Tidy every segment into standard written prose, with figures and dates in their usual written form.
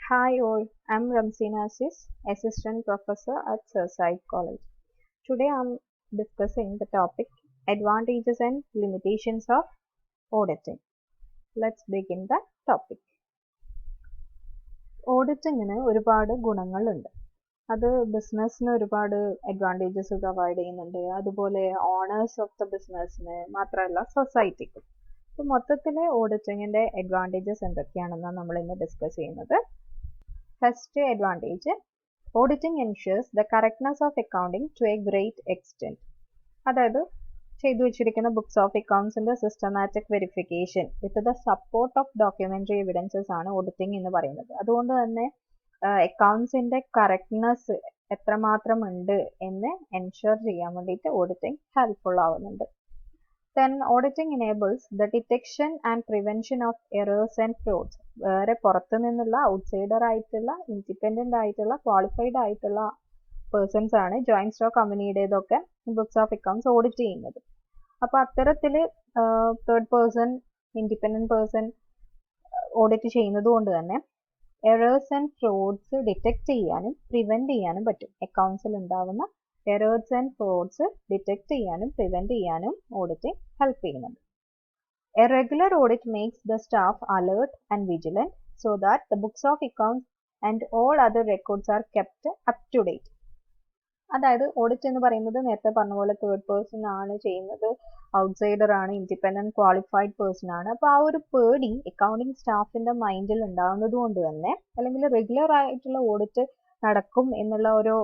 Hi all, I'm Ramsina Assis, Assistant Professor at Surfside College. Today I'm discussing the topic Advantages and Limitations of Auditing. Let's begin the topic. ഓഡിറ്റിങ്ങിന് ഒരുപാട് ഗുണങ്ങളുണ്ട്. അത് ബിസിനസ്സിന് ഒരുപാട് advantages provide ചെയ്യുന്നുണ്ട്. അതുപോലെ owners of the ബിസിനസ്സിന് മാത്രമല്ല സൊസൈറ്റിക്കും. അപ്പോൾ മൊത്തത്തിൽ ഓഡിറ്റിങ്ങിൻ്റെ അഡ്വാൻറ്റേജസ് എന്തൊക്കെയാണെന്നാണ് നമ്മൾ ഇന്ന് ഡിസ്കസ് ചെയ്യുന്നത്. First advantage, auditing ensures the correctness of accounting to a great extent. അതായത് ചെയ്തു വെച്ചിരിക്കുന്ന ബുക്സ് ഓഫ് അക്കൗണ്ട്സിന്റെ systematic verification with the support of documentary evidences ആണ് ഓഡിറ്റിംഗ് എന്ന് പറയുന്നത്. അതുകൊണ്ട് തന്നെ അക്കൗണ്ട്സിന്റെ കറക്റ്റ്നെസ് എത്രമാത്രം ഉണ്ട് എന്ന് എൻഷുർ ചെയ്യാൻ വേണ്ടിയിട്ട് ഓഡിറ്റിംഗ് ഹെൽപ്ഫുൾ ആവുന്നുണ്ട്. Then auditing enables the detection and prevention of errors and frauds. വേറെ പുറത്തു നിന്നുള്ള ഔട്ട്സൈഡർ ആയിട്ടുള്ള ഇൻഡിപെൻഡന്റ് ആയിട്ടുള്ള ക്വാളിഫൈഡ് ആയിട്ടുള്ള പേഴ്സൺസ് ആണ് ജോയിന്റ് സ്റ്റോക്ക് കമ്പനിയുടേതൊക്കെ ബുക്സ് ഓഫ് അക്കൗണ്ട്സ് ഓഡിറ്റ് ചെയ്യുന്നത്. അപ്പോൾ അത്തരത്തിൽ third person independent person audit ചെയ്യുന്നത് കൊണ്ട് തന്നെ എറേഴ്സ് ആൻഡ് ഫ്രോഡ്സ് ഡിറ്റക്ട് ചെയ്യാനും പ്രിവെന്റ് ചെയ്യാനും പറ്റും. അക്കൗണ്ട്സിൽ ഉണ്ടാവുന്ന എറേഴ്സ് ആൻഡ് ഫ്രോഡ്സ് ഡിറ്റക്ട് ചെയ്യാനും പ്രിവെന്റ് ചെയ്യാനും ഓഡിറ്റിംഗ് ഹെൽപ്പ് ചെയ്യുന്നുണ്ട്. A regular audit makes the staff alert and vigilant so that the books of accounts and all other records are kept up to date. അതായത് audit എന്ന് പറയുന്നത് നേരത്തെ പറഞ്ഞ പോലെ third person ആണ് ചെയ്യുന്നത്, ഔട്ട്സൈഡർ ആണ്, ഇൻഡിപെൻഡന്റ് ക്വാളിഫൈഡ് പേഴ്സൺ ആണ്. അപ്പോൾ ആ ഒരു പേടി അക്കൗണ്ടിങ് സ്റ്റാഫിന്റെ മൈൻഡിൽ ഉണ്ടാകുന്നത് കൊണ്ട് തന്നെ അല്ലെങ്കിൽ റെഗുലർ ആയിട്ടുള്ള ഓഡിറ്റ് നടക്കും എന്നുള്ള ഒരു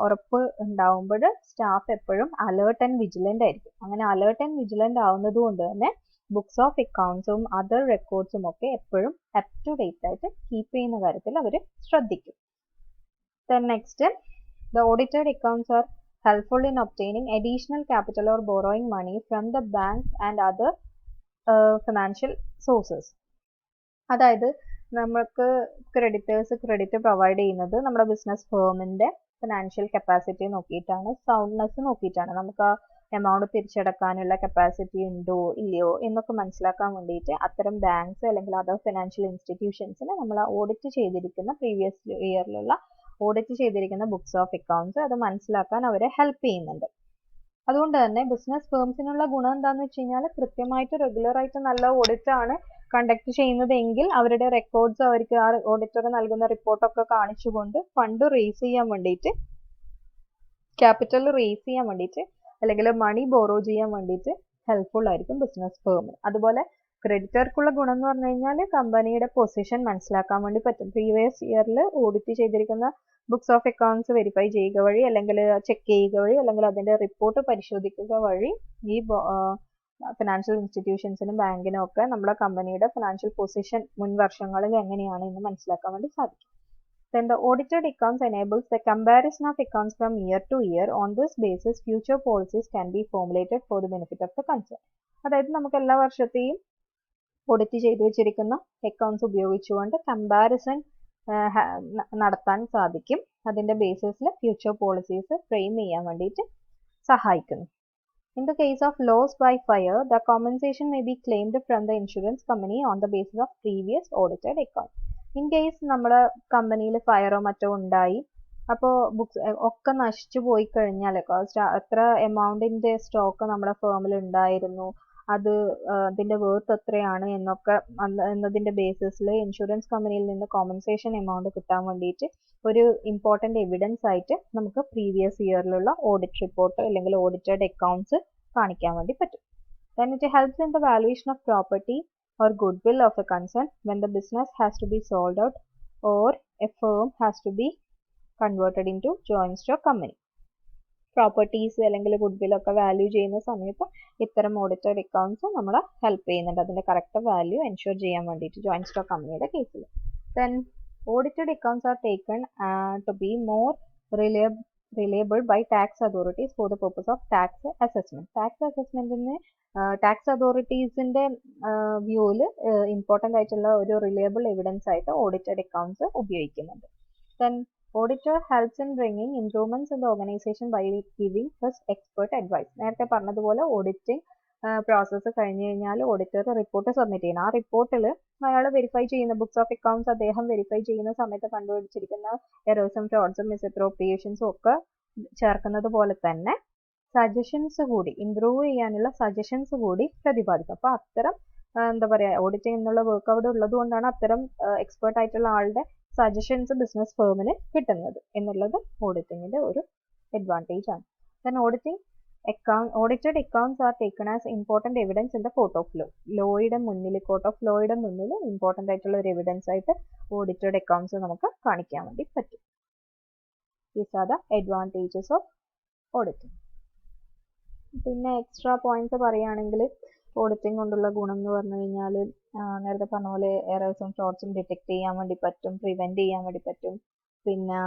ഉറപ്പ് ഉണ്ടാവുമ്പോൾ സ്റ്റാഫ് എപ്പോഴും അലേർട്ട് ആൻഡ് വിജിലന്റ് ആയിരിക്കും. അങ്ങനെ അലേർട്ട് ആൻഡ് വിജിലന്റ് ആവുന്നത് കൊണ്ട് തന്നെ ബുക്സ് ഓഫ് അക്കൗണ്ട്സും അതർ റെക്കോർഡ്സും ഒക്കെ എപ്പോഴും അപ് ടു ഡേറ്റ് ആയിട്ട് കീപ്പ് ചെയ്യുന്ന കാര്യത്തിൽ അവർ ശ്രദ്ധിക്കും. Then next, the audited accounts are helpful in obtaining additional capital or borrowing money from the banks and other financial sources. അതായത് നമുക്ക് ക്രെഡിറ്റ് പ്രൊവൈഡ് ചെയ്യുന്നത് നമ്മുടെ ബിസിനസ് ഫേമിന്റെ ഫിനാൻഷ്യൽ കപ്പാസിറ്റി നോക്കിയിട്ടാണ്, സൗണ്ട്നെസ് നോക്കിയിട്ടാണ്. നമുക്ക് ആ എമൗണ്ട് തിരിച്ചടക്കാനുള്ള കപ്പാസിറ്റി ഉണ്ടോ ഇല്ലയോ എന്നൊക്കെ മനസ്സിലാക്കാൻ വേണ്ടിയിട്ട് അത്തരം ബാങ്ക്സ് അല്ലെങ്കിൽ അതർ ഫിനാൻഷ്യൽ ഇൻസ്റ്റിറ്റ്യൂഷൻസിന് നമ്മൾ ഓഡിറ്റ് ചെയ്തിരിക്കുന്ന പ്രീവിയസ് ഇയറിലുള്ള ഓഡിറ്റ് ചെയ്തിരിക്കുന്ന ബുക്സ് ഓഫ് അക്കൗണ്ട്സ് അത് മനസ്സിലാക്കാൻ അവരെ ഹെൽപ്പ് ചെയ്യുന്നുണ്ട്. അതുകൊണ്ട് തന്നെ ബിസിനസ് ഫേംസിനുള്ള ഗുണം എന്താണെന്ന് വെച്ച് കഴിഞ്ഞാൽ കൃത്യമായിട്ട് റെഗുലർ ആയിട്ട് നല്ല ഓഡിറ്റ് ആണ് കണ്ടക്ട് ചെയ്യുന്നതെങ്കിൽ അവരുടെ റെക്കോർഡ്സ് അവർക്ക് ആ ഓഡിറ്റർ നൽകുന്ന റിപ്പോർട്ടൊക്കെ കാണിച്ചുകൊണ്ട് ഫണ്ട് റേസ് ചെയ്യാൻ വേണ്ടിയിട്ട്, ക്യാപിറ്റൽ റേസ് ചെയ്യാൻ വേണ്ടിയിട്ട് അല്ലെങ്കിൽ മണി ബോറോ ചെയ്യാൻ വേണ്ടിയിട്ട് ഹെൽപ്ഫുൾ ആയിരിക്കും ബിസിനസ് ഫേമിന്. അതുപോലെ ക്രെഡിറ്റർക്കുള്ള ഗുണം എന്ന് പറഞ്ഞു കഴിഞ്ഞാൽ കമ്പനിയുടെ പൊസിഷൻ മനസ്സിലാക്കാൻ വേണ്ടി പറ്റും. പ്രീവിയസ് ഇയറിൽ ഓഡിറ്റ് ചെയ്തിരിക്കുന്ന ബുക്സ് ഓഫ് അക്കൗണ്ട്സ് വെരിഫൈ ചെയ്യുക വഴി അല്ലെങ്കിൽ ചെക്ക് ചെയ്യുക വഴി അല്ലെങ്കിൽ അതിന്റെ റിപ്പോർട്ട് പരിശോധിക്കുക വഴി ഈ ഫിനാൻഷ്യൽ ഇൻസ്റ്റിറ്റ്യൂഷൻസിനും ബാങ്കിനും ഒക്കെ നമ്മുടെ കമ്പനിയുടെ ഫിനാൻഷ്യൽ പൊസിഷൻ മുൻ വർഷങ്ങളിൽ എങ്ങനെയാണ് എന്ന് മനസ്സിലാക്കാൻ വേണ്ടി സാധിക്കും. Then the audited accounts enables the comparison of accounts from year to year. On this basis, future policies can be formulated for the benefit of the concern. അതായത് നമുക്ക് എല്ലാ വർഷത്തെയും ഓഡിറ്റ് ചെയ്തു വെച്ചിരിക്കുന്ന അക്കൗണ്ട്സ് ഉപയോഗിച്ചുകൊണ്ട് കമ്പാരിസൺ നടത്താൻ സാധിക്കും. അതിന്റെ ബേസിസിൽ ഫ്യൂച്ചർ പോളിസീസ് ഫ്രെയിം ചെയ്യാൻ വേണ്ടിയിട്ട് സഹായിക്കുന്നു. In the case of loss by fire, the compensation may be claimed from the insurance company on the basis of previous audited accounts. In case നമ്മുടെ കമ്പനിയിൽ ഫയറോ മറ്റോ ഉണ്ടായി, അപ്പോൾ ബുക്സ് ഒക്കെ നശിച്ചു പോയി കഴിഞ്ഞാൽ എത്ര എമൗണ്ടിന്റെ സ്റ്റോക്ക് നമ്മുടെ ഫേമിൽ ഉണ്ടായിരുന്നു, അത് അതിന്റെ വേർത്ത് എത്രയാണ് എന്നതിന്റെ ബേസിസിൽ ഇൻഷുറൻസ് കമ്പനിയിൽ നിന്ന് കോമ്പൻസേഷൻ എമൗണ്ട് കിട്ടാൻ വേണ്ടിയിട്ട് ഒരു ഇമ്പോർട്ടന്റ് എവിഡൻസ് ആയിട്ട് നമുക്ക് പ്രീവിയസ് ഇയറിലുള്ള ഓഡിറ്റ് റിപ്പോർട്ട് അല്ലെങ്കിൽ ഓഡിറ്റഡ് അക്കൗണ്ട്സ് കാണിക്കാൻ വേണ്ടി പറ്റും. Then it helps in the valuation of property or goodwill of a concern when the business has to be sold out or a firm has to be converted into joint stock company. Properties അല്ലെങ്കിൽ goodwill ഒക്കെ value ചെയ്യുന്ന സമയത്ത് ഇത്തരം audited accounts നമ്മളെ help ചെയ്യുന്നുണ്ട് അതിന്റെ correct value ensure ചെയ്യാൻ വേണ്ടിയിട്ട് ജോയിന്റ് സ്റ്റോക്ക് കമ്പനിയുടെ കേസിൽ. Then audited accounts are taken to be more reliable by tax authorities for the purpose of tax assessment. Tax അസസ്മെന്റിന് ടാക്സ് അതോറിറ്റീസിന്റെ വ്യൂവിൽ ഇമ്പോർട്ടൻ്റ് ആയിട്ടുള്ള ഒരു റിലയബിൾ എവിഡൻസ് ആയിട്ട് ഓഡിറ്റഡ് അക്കൗണ്ട്സ് ഉപയോഗിക്കുന്നുണ്ട്. Then auditor helps in bringing improvements in the organization by giving us expert advice. നേരത്തെ പറഞ്ഞതുപോലെ auditing process കഴിഞ്ഞ് കഴിഞ്ഞാൽ ഓഡിറ്റർ റിപ്പോർട്ട് സബ്മിറ്റ് ചെയ്യണം. ആ റിപ്പോർട്ടിൽ അയാൾ വെരിഫൈ ചെയ്യുന്ന ബുക്സ് ഓഫ് അക്കൗണ്ട്സ് അദ്ദേഹം വെരിഫൈ ചെയ്യുന്ന സമയത്ത് കണ്ടുപിടിച്ചിരിക്കുന്ന എറേഴ്സും ഫ്രോഡ്സും മിസ്അപ്രോപ്രിയേഷൻസും ഒക്കെ ചേർക്കുന്നത് പോലെ തന്നെ സജഷൻസ് കൂടി ഇംപ്രൂവ് ചെയ്യാനുള്ള സജഷൻസ് കൂടി പ്രതിപാദിക്കും. അപ്പോൾ അത്തരം എന്താ പറയുക ഓഡിറ്റിംഗ് എന്നുള്ള വർക്ക് അവിടെ ഉള്ളത് കൊണ്ടാണ് അത്തരം എക്സ്പേർട്ട് ആയിട്ടുള്ള ആളുടെ സജഷൻസ് ബിസിനസ് ഫേമിന് കിട്ടുന്നത് എന്നുള്ളത് ഓഡിറ്റിങ്ങിന്റെ ഒരു അഡ്വാൻറ്റേജ് ആണ്. Then audited accounts are taken as important evidence in the court of law. court of lawയുടെ മുന്നിൽ ഇമ്പോർട്ടൻ്റ് ആയിട്ടുള്ള ഒരു എവിഡൻസ് ആയിട്ട് ഓഡിറ്റഡ് അക്കൗണ്ട്സ് നമുക്ക് കാണിക്കാൻ വേണ്ടി പറ്റും. These are the advantages of auditing. പിന്നെ എക്സ്ട്രാ പോയിന്റ്സ് പറയുകയാണെങ്കിൽ ഓഡിറ്റിംഗ് കൊണ്ടുള്ള ഗുണം എന്ന് പറഞ്ഞു കഴിഞ്ഞാൽ നേരത്തെ പറഞ്ഞ പോലെ എറേഴ്സും ഫ്രോഡ്സും ഡിറ്റക്ട് ചെയ്യാൻ വേണ്ടി പറ്റും, പ്രിവെന്റ് ചെയ്യാൻ വേണ്ടി പറ്റും. പിന്നെ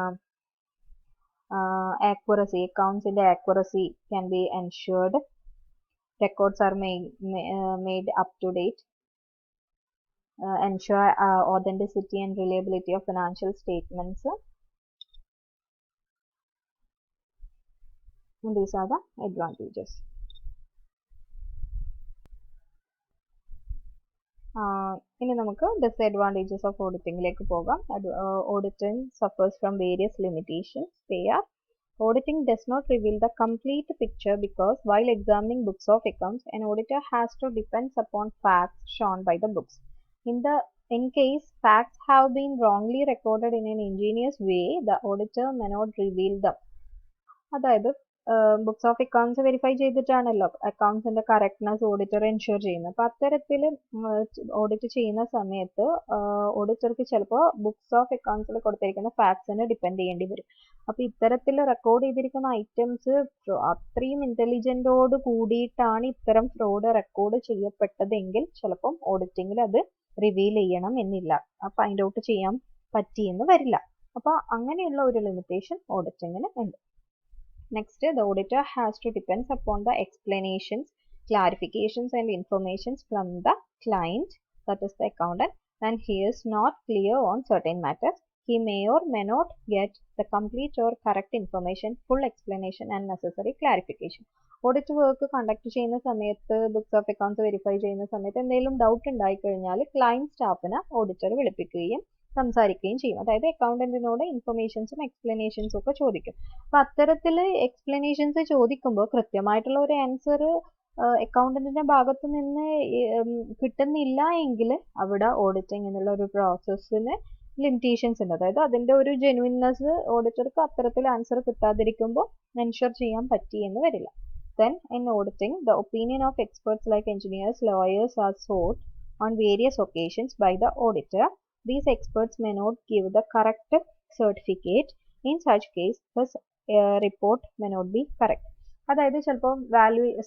accuracy, accounts-ന്റെ accuracy can be ensured. Records are made up to date. Ensure authenticity and reliability of financial statements. And these are the advantages. ഇനി നമുക്ക് ഡിസ്അഡ്വാൻറ്റേജസ് ഓഫ് ഓഡിറ്റിംഗിലേക്ക് പോകാം. Auditing suffers from various limitations. They are: auditing does not reveal the complete picture because while examining books of accounts, an auditor has to depend upon facts shown by the books. In case facts have been wrongly recorded in an ingenious way, the auditor may not reveal them. അതായത് books of accounts verify ചെയ്തിട്ടാണല്ലോ അക്കൗണ്ട്സിന്റെ correctness auditor ensure ചെയ്യുന്നത്. അപ്പൊ അത്തരത്തിൽ audit ചെയ്യുന്ന സമയത്ത് ഓഡിറ്റർക്ക് ചിലപ്പോൾ books of അക്കൗണ്ട്സിൽ കൊടുത്തിരിക്കുന്ന ഫാക്ട്സിനെ ഡിപ്പെൻഡ് ചെയ്യേണ്ടി വരും. അപ്പൊ ഇത്തരത്തിൽ റെക്കോർഡ് ചെയ്തിരിക്കുന്ന ഐറ്റംസ് അത്രയും ഇന്റലിജന്റോട് കൂടിയിട്ടാണ് ഇത്തരം ഫ്രോഡ് റെക്കോർഡ് ചെയ്യപ്പെട്ടതെങ്കിൽ ചിലപ്പം ഓഡിറ്റിംഗിൽ അത് റിവീൽ ചെയ്യണം എന്നില്ല, ഫൈൻഡ് ഔട്ട് ചെയ്യാൻ പറ്റിയെന്ന് വരില്ല. അപ്പൊ അങ്ങനെയുള്ള ഒരു ലിമിറ്റേഷൻ ഓഡിറ്റിംഗിന് ഉണ്ട്. Next, the auditor has to depend upon the explanations, clarifications and informations from the client, that is the accountant, and he is not clear on certain matters. He may or may not get the complete or correct information, full explanation and necessary clarification. Audit work conduct ചെയ്യുന്ന സമയത്ത് books of accounts verify ചെയ്യുന്ന സമയത്ത് എന്തെങ്കിലും doubt ഉണ്ടായി കഴിഞ്ഞാൽ client സ്റ്റാഫിനെ auditor വിളിപ്പിക്കുകയും സംസാരിക്കുകയും ചെയ്യും. അതായത് അക്കൗണ്ടന്റിനോട് ഇൻഫർമേഷൻസും എക്സ്പ്ലനേഷൻസും ഒക്കെ ചോദിക്കും. അപ്പൊ അത്തരത്തിൽ എക്സ്പ്ലനേഷൻസ് ചോദിക്കുമ്പോൾ കൃത്യമായിട്ടുള്ള ഒരു ആൻസർ അക്കൗണ്ടന്റിന്റെ ഭാഗത്തു നിന്ന് കിട്ടുന്നില്ല എങ്കിൽ അവിടെ ഓഡിറ്റിംഗ് എന്നുള്ള ഒരു പ്രോസസ്സിന് ലിമിറ്റേഷൻസ് ഉണ്ട്. അതായത് അതിന്റെ ഒരു ജെനുവിൻനെസ് ഓഡിറ്റർക്ക് അത്തരത്തിൽ ആൻസർ കിട്ടാതിരിക്കുമ്പോൾ എൻഷുർ ചെയ്യാൻ പറ്റിയെന്ന് വരില്ല. Then in auditing, the opinion of experts like engineers, lawyers are sought on various occasions by the auditor. These experts may not give the correct certificate. In such case, his report may not be correct. അതായത് ചിലപ്പോൾ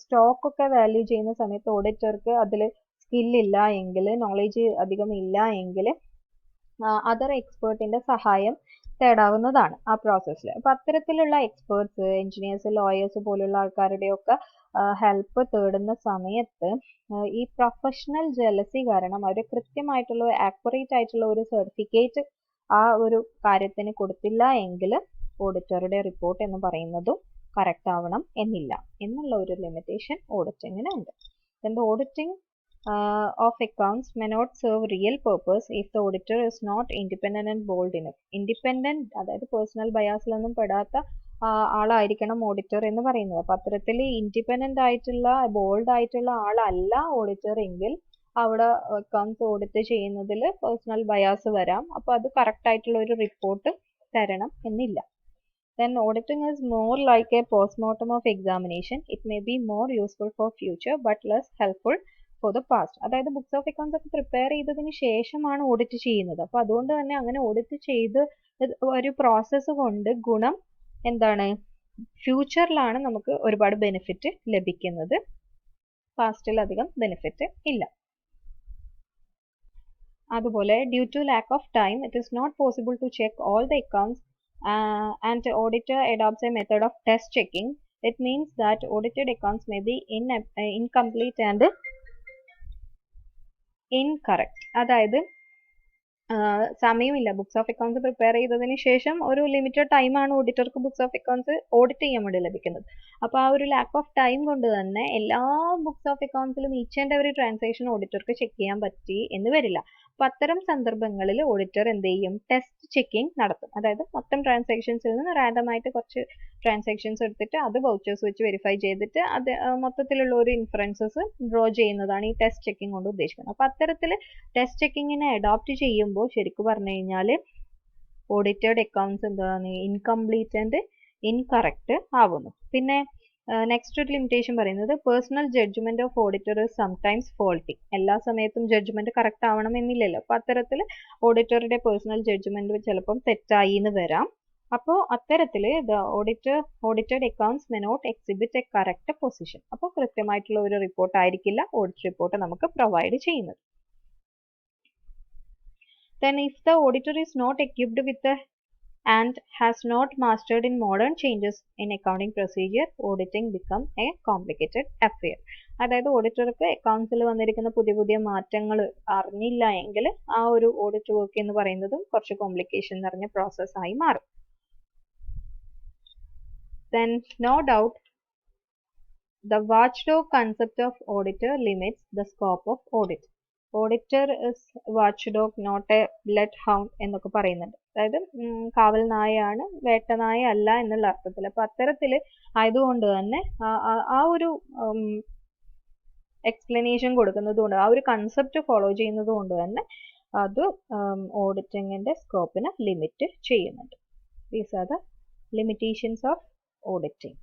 stock ഒക്കെ value ചെയ്യുന്ന സമയത്ത് ഓഡിറ്റർക്ക് അതിൽ സ്കില്ലില്ല എങ്കിൽ, knowledge അധികം ഇല്ല എങ്കിൽ അതർ എക്സ്പേർട്ടിന്റെ സഹായം തേടാവുന്നതാണ് ആ പ്രോസസ്സിൽ. അപ്പൊ അത്തരത്തിലുള്ള എക്സ്പേർട്സ്, എഞ്ചിനീയേഴ്സ്, ലോയേഴ്സ് പോലുള്ള ആൾക്കാരുടെയൊക്കെ ഹെൽപ്പ് തേടുന്ന സമയത്ത് ഈ പ്രൊഫഷണൽ ജലസി കാരണം അവർ കൃത്യമായിട്ടുള്ള ആക്യുറേറ്റ് ആയിട്ടുള്ള ഒരു സർട്ടിഫിക്കറ്റ് ആ ഒരു കാര്യത്തിന് കൊടുത്തില്ല എങ്കിൽ ഓഡിറ്ററുടെ റിപ്പോർട്ട് എന്ന് പറയുന്നതും കറക്റ്റ് ആവണം എന്നില്ല എന്നുള്ള ഒരു ലിമിറ്റേഷൻ ഓഡിറ്റിങ്ങിന് ഉണ്ട്. The auditing of accounts may not serve real purpose if the auditor is not independent and bold enough. Independent അതായത് പേഴ്സണൽ ബയാസിലൊന്നും പെടാത്ത ആളായിരിക്കണം ഓഡിറ്റർ എന്ന് പറയുന്നത്. അപ്പൊ അത്തരത്തിൽ ഇൻഡിപെൻഡന്റ് ആയിട്ടുള്ള ബോൾഡ് ആയിട്ടുള്ള ആളല്ല ഓഡിറ്റർ എങ്കിൽ അവിടെ അക്കൗണ്ട്സ് ഓഡിറ്റ് ചെയ്യുന്നതിൽ പേഴ്സണൽ ബയാസ് വരാം. അപ്പൊ അത് കറക്റ്റ് ആയിട്ടുള്ള ഒരു റിപ്പോർട്ട് തരണം എന്നില്ല. Then auditing is more like a postmortem of examination. It may be more useful for future but less helpful for the past. അതായത് ബുക്സ് ഓഫ് അക്കൗണ്ട്സ് ഒക്കെ പ്രിപ്പയർ ചെയ്തതിന് ശേഷമാണ് ഓഡിറ്റ് ചെയ്യുന്നത്. അപ്പൊ അതുകൊണ്ട് തന്നെ അങ്ങനെ ഓഡിറ്റ് ചെയ്ത് ഒരു പ്രോസസ്സ് കൊണ്ട് ഗുണം എന്താണ്, ഫ്യൂച്ചറിലാണ് നമുക്ക് ഒരുപാട് ബെനിഫിറ്റ് ലഭിക്കുന്നത്, പാസ്റ്റിൽ അധികം ബെനിഫിറ്റ് ഇല്ല. അതുപോലെ due to lack of time it is not possible to check all the accounts and auditor adopts a method of test checking. It means that audited accounts may be incomplete and incorrect. അതായത് സമയമില്ല. Books of accounts prepare ചെയ്തതിന് ശേഷം ഒരു limited ടൈമാണ് ഓഡിറ്റർക്ക് books of accounts audit ചെയ്യാൻ വേണ്ടി ലഭിക്കുന്നത്. അപ്പോൾ ആ ഒരു ലാക്ക് ഓഫ് ടൈം കൊണ്ട് തന്നെ എല്ലാ ബുക്സ് ഓഫ് അക്കൗണ്ട്സിലും ഈച്ച് ആൻഡ് എവറി ട്രാൻസാക്ഷൻ ഓഡിറ്റർക്ക് ചെക്ക് ചെയ്യാൻ പറ്റി എന്ന് വരില്ല. അപ്പോൾ അത്തരം സന്ദർഭങ്ങളിൽ ഓഡിറ്റർ എന്ത് ചെയ്യും? ടെസ്റ്റ് ചെക്കിംഗ് നടത്തും. അതായത് മൊത്തം ട്രാൻസാക്ഷൻസിൽ നിന്ന് റാൻഡമായിട്ട് കുറച്ച് ട്രാൻസാക്ഷൻസ് എടുത്തിട്ട് അത് വൗച്ചേഴ്സ് വെച്ച് വെരിഫൈ ചെയ്തിട്ട് അത് മൊത്തത്തിലുള്ള ഒരു ഇൻഫറൻസസ് ഡ്രോ ചെയ്യുന്നതാണ് ഈ ടെസ്റ്റ് ചെക്കിംഗ് കൊണ്ട് ഉദ്ദേശിക്കുന്നത്. അപ്പോൾ അത്തരത്തിൽ ടെസ്റ്റ് ചെക്കിങ്ങിനെ അഡോപ്റ്റ് ചെയ്യുമ്പോൾ ശരിക്കും പറഞ്ഞു കഴിഞ്ഞാൽ ഓഡിറ്റഡ് അക്കൗണ്ട്സ് എന്താണ് ഇൻകംപ്ലീറ്റ് ആൻഡ് ഇൻകറക്റ്റ് ആവുന്നു. പിന്നെ നെക്സ്റ്റ് ഒരു ലിമിറ്റേഷൻ പറയുന്നത് personal judgement of auditor is sometimes faulty. എല്ലാ സമയത്തും ജഡ്ജ്മെന്റ് കറക്റ്റ് ആവണമെന്നില്ലല്ലോ. അപ്പോൾ അത്തരത്തിൽ ഓഡിറ്ററുടെ പേഴ്സണൽ ജഡ്ജ്മെന്റ് ചിലപ്പം തെറ്റായി എന്ന് വരാം. അപ്പോൾ അത്തരത്തിൽ audited accounts may not exhibit a correct position. അപ്പോൾ കൃത്യമായിട്ടുള്ള ഒരു റിപ്പോർട്ട് ആയിരിക്കില്ല ഓഡിറ്റ് റിപ്പോർട്ട് നമുക്ക് പ്രൊവൈഡ് ചെയ്യുന്നത്. Then if the auditor is not equipped with the and has not mastered in modern changes in accounting procedure, auditing become a complicated affair. അതായത് ഓഡിറ്റർക്ക് അക്കൗണ്ട്സിൽ വന്നിരിക്കുന്ന പുതിയ പുതിയ മാറ്റങ്ങൾ അറിഞ്ഞില്ല എങ്കിൽ ആ ഒരു ഓഡിറ്റ് വർക്ക് എന്ന് പറയുന്നതും കുറച്ച് കോംപ്ലിക്കേഷൻ നിറഞ്ഞ പ്രോസസ് ആയി മാറും. Then no doubt the watchdog concept of auditor limits the scope of audit. Auditor is watch dog not a blood hound എന്നൊക്കെ പറയുന്നുണ്ട്. അതായത് കാവൽ നായയാണ്, വേട്ടനായ അല്ല എന്നുള്ള അർത്ഥത്തിൽ. അപ്പൊ അത്തരത്തിൽ ആയതുകൊണ്ട് തന്നെ ആ ഒരു എക്സ്പ്ലനേഷൻ കൊടുക്കുന്നത് കൊണ്ട്, ആ ഒരു കൺസെപ്റ്റ് ഫോളോ ചെയ്യുന്നത് കൊണ്ട് തന്നെ അത് ഓഡിറ്റിങ്ങിന്റെ സ്കോപ്പിനെ ലിമിറ്റ് ചെയ്യുന്നുണ്ട്. These are the limitations of auditing.